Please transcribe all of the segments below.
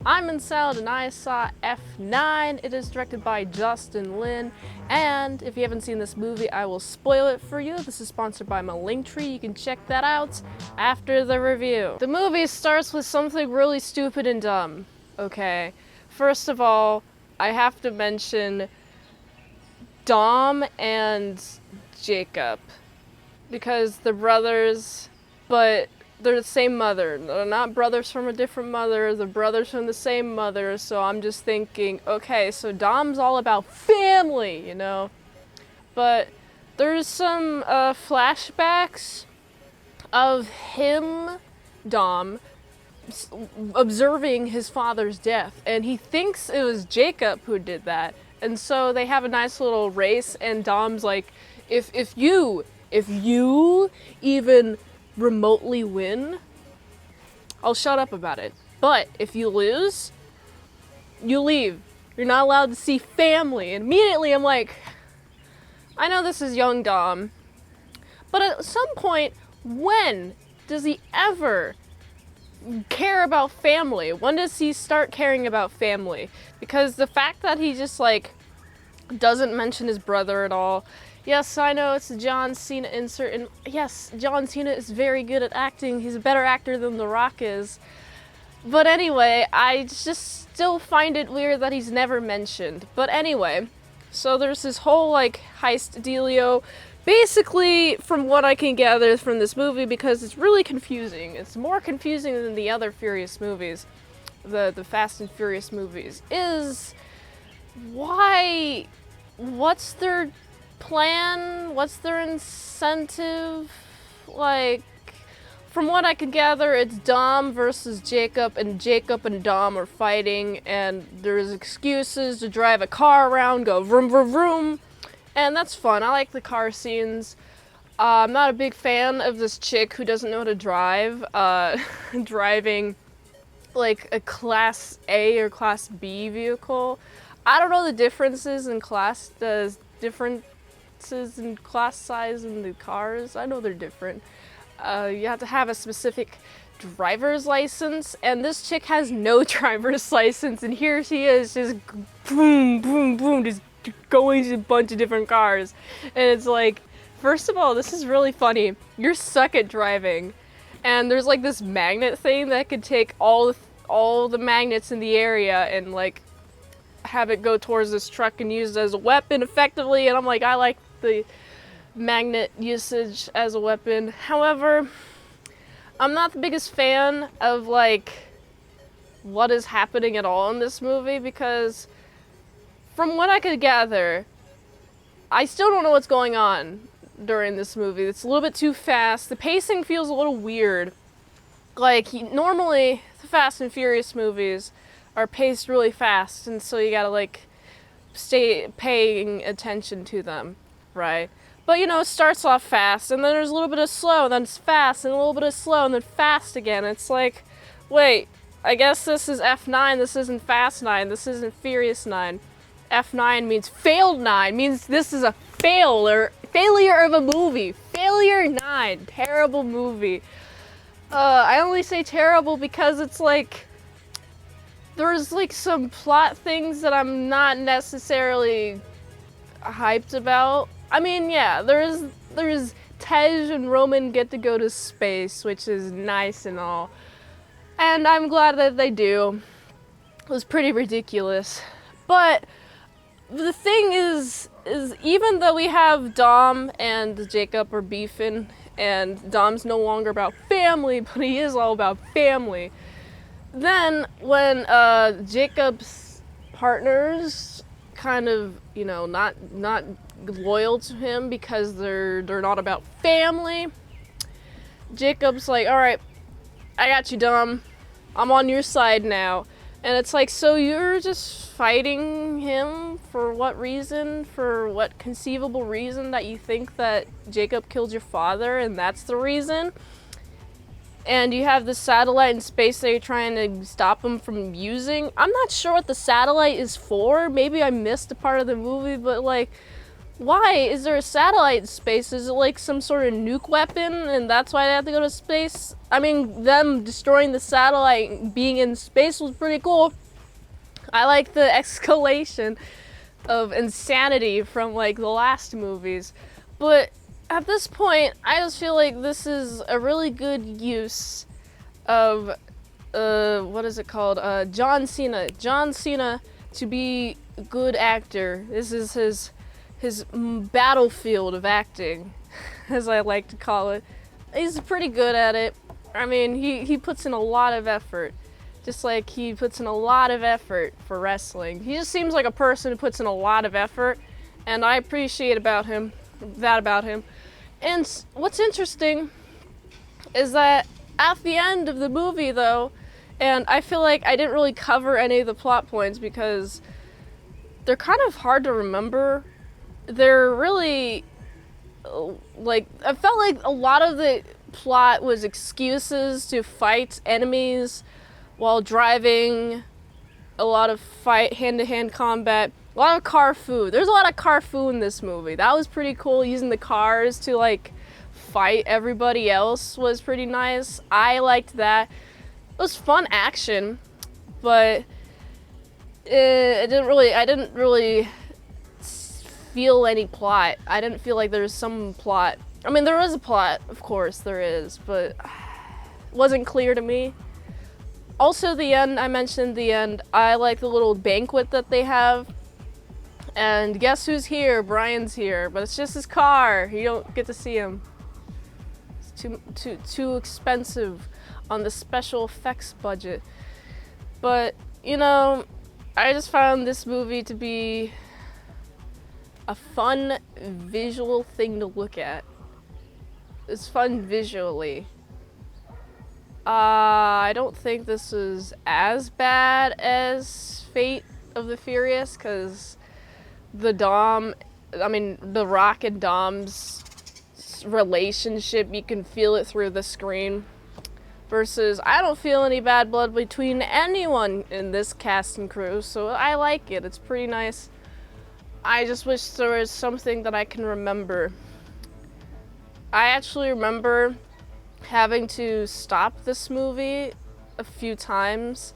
I'm in Salad and I saw F9. It is directed by Justin Lin, and if you haven't seen this movie, I will spoil it for you. This is sponsored by my Linktree. You can check that out after the review. The movie starts with something really stupid and dumb, okay? First of all, I have to mention Dom and Jakob, because they're brothers, but they're the same mother. They're not brothers from a different mother, they're brothers from the same mother, so I'm just thinking, okay, so Dom's all about family, you know? But there's some flashbacks of him, Dom, observing his father's death, and he thinks it was Jakob who did that. And so they have a nice little race, and Dom's like, if you even remotely win, I'll shut up about it. But if you lose, you leave. You're not allowed to see family. And immediately I'm like, I know this is young Dom, but at some point, when does he ever care about family? When does he start caring about family? Because the fact that he just like doesn't mention his brother at all. Yes, I know it's a John Cena insert, and yes, John Cena is very good at acting. He's a better actor than The Rock is. But anyway, I just still find it weird that he's never mentioned. But anyway, so there's this whole like heist dealio. Basically, from what I can gather from this movie, because it's really confusing. It's more confusing than the other Furious movies, the Fast and Furious movies, is what's their plan? What's their incentive? Like, from what I could gather, it's Dom versus Jakob, and Jakob and Dom are fighting, and there's excuses to drive a car around, go vroom vroom vroom, and that's fun. I like the car scenes. I'm not a big fan of this chick who doesn't know how to drive, driving like a Class A or Class B vehicle. I don't know the differences in class, in class size in the cars. I know they're different. You have to have a specific driver's license, and this chick has no driver's license, and here she is just boom, boom, boom, just going to a bunch of different cars. And it's like, first of all, this is really funny. You're stuck at driving, and there's like this magnet thing that could take all the magnets in the area and like have it go towards this truck and use it as a weapon effectively, and I'm like, I like the magnet usage as a weapon. However, I'm not the biggest fan of like what is happening at all in this movie, because from what I could gather, I still don't know what's going on during this movie. It's a little bit too fast. The pacing feels a little weird. Like, normally the Fast and Furious movies are paced really fast, and so you gotta like stay paying attention to them, right? But you know, it starts off fast, and then there's a little bit of slow, and then it's fast, and a little bit of slow, and then fast again. It's like, wait, I guess this is F9, this isn't Fast 9, this isn't Furious 9. F9 means failed 9, means this is a failure of a movie. Failure 9, terrible movie. I only say terrible because it's like, there's like some plot things that I'm not necessarily hyped about. I mean, yeah, there's Tej and Roman get to go to space, which is nice and all. And I'm glad that they do. It was pretty ridiculous. But the thing is even though we have Dom and Jakob are beefing, and Dom's no longer about family, but he is all about family. Then when Jacob's partners kind of, you know, not loyal to him because they're not about family, Jacob's like, all right, I got you, Dom. I'm on your side now. And it's like, so you're just fighting him for what reason? For what conceivable reason that you think that Jakob killed your father, and that's the reason? And you have the satellite in space that you're trying to stop him from using. I'm not sure what the satellite is for. Maybe I missed a part of the movie, but like, Why is there a satellite in space? Is it like some sort of nuke weapon and that's why they have to go to space? I mean, them destroying the satellite being in space was pretty cool. I like the escalation of insanity from like the last movies. But at this point, I just feel like this is a really good use of what is it called? John Cena. John Cena to be a good actor. This is his battlefield of acting, as I like to call it. He's pretty good at it. I mean, he puts in a lot of effort, just like he puts in a lot of effort for wrestling. He just seems like a person who puts in a lot of effort, and I appreciate about him. And what's interesting is that at the end of the movie, though, and I feel like I didn't really cover any of the plot points because they're kind of hard to remember. They're really, like, I felt like a lot of the plot was excuses to fight enemies while driving, a lot of hand-to-hand combat, a lot of car fu. There's a lot of car fu in this movie. That was pretty cool. Using the cars to, like, fight everybody else was pretty nice. I liked that. It was fun action, but I didn't really feel any plot. I didn't feel like there was some plot. I mean, there is a plot, of course there is, but it wasn't clear to me. Also, the end, I mentioned the end. I like the little banquet that they have. And guess who's here? Brian's here, but it's just his car. You don't get to see him. It's too expensive on the special effects budget. But, you know, I just found this movie to be a fun visual thing to look at. It's fun visually. I don't think this is as bad as Fate of the Furious, because the Rock and Dom's relationship, you can feel it through the screen. Versus, I don't feel any bad blood between anyone in this cast and crew, so I like it. It's pretty nice. I just wish there was something that I can remember. I actually remember having to stop this movie a few times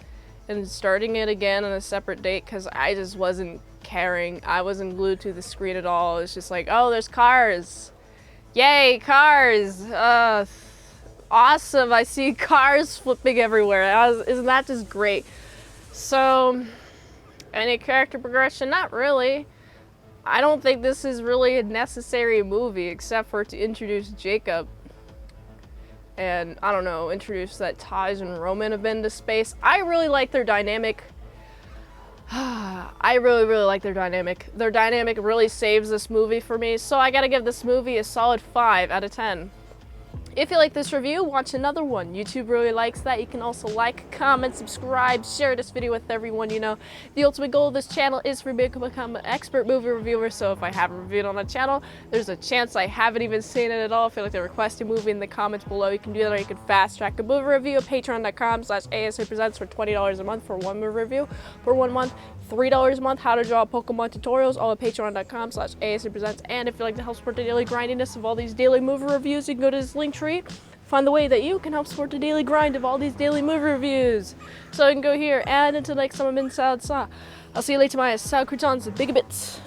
and starting it again on a separate date because I just wasn't caring. I wasn't glued to the screen at all. It's just like, oh, there's cars. Yay, cars. Awesome. I see cars flipping everywhere. Isn't that just great? So, any character progression? Not really. I don't think this is really a necessary movie except for to introduce Jacob. And, I don't know, introduce that Taj and Roman have been to space. I really like their dynamic. I really, really like their dynamic. Their dynamic really saves this movie for me, so I gotta give this movie a solid 5 out of 10. If you like this review, watch another one. YouTube really likes that. You can also like, comment, subscribe, share this video with everyone you know. The ultimate goal of this channel is for me to become an expert movie reviewer, so if I haven't reviewed on the channel, there's a chance I haven't even seen it at all. If you'd like to request a movie in the comments below, you can do that, or you can fast track a movie review at patreon.com/ASEPresents for $20 a month for one movie review. For 1 month, $3 a month, how to draw Pokemon tutorials, all at patreon.com/ASEPresents. And if you'd like to help support the daily grindiness of all these daily movie reviews, you can go to this link tree, find the way that you can help support the daily grind of all these daily movie reviews. So you can go here, and until next time, I'm itsmintsalad. I'll see you later, my Saga croutons, big bits.